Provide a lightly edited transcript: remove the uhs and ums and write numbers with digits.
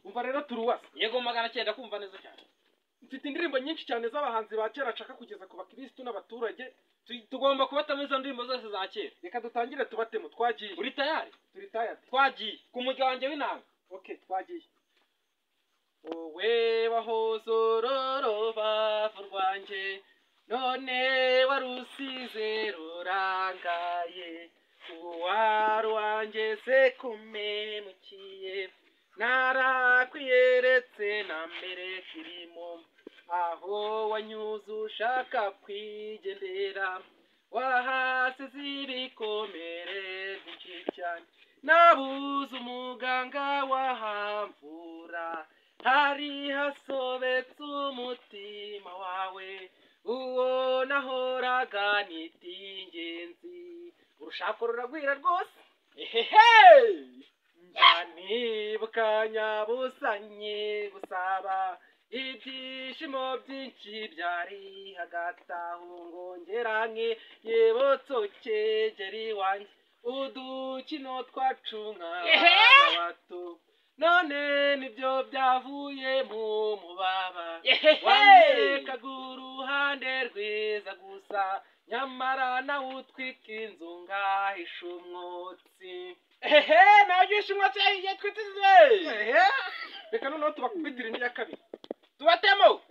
umva rero turuwasa yego 900 kumva neza cyane. mfite indirimbo nyinshi cyane z'abahanzi ba kera nshaka kugeza ku bakristo n'abaturage. Tugomba kubatamo izo ndirimbo zose za kera. Reka dutangire tubatemo. Twagiye. Uri tayari? Turi tayari. Twagiye ku mujyi wanjye w'inanga. Okay, twagiye. Wowe wahozororo bavu rwanjye, none warusize rurangaye, uwari wanjye se kumemukiye, narakwiyeretse na mbere kirimo, aho wanyuze ushaka kwigendera, wahasize ibikomere byinshi cyane, nabuze umuganga wahamvura, hari hasobetse umutima wawe, uwo nahoraga nita ingenzi, urushako ruragwira rwose, ehehe, njanibuka nyabusanye gusaba, ibyishimo byinshi byari hagati aho, ngongera nk'iyibutso cyegera iwanjye, udukino twacu nk'abana bato, none nibyo byavuye mu mubaba, wanyerekaga uruhande rwiza gusa, nyamara nawe utwika inzu ngahisha umwotsi. Nawe usha umwotsi yagiye twitize. Reka noneho tubakubitira indi ya kabiri. Tubatemo.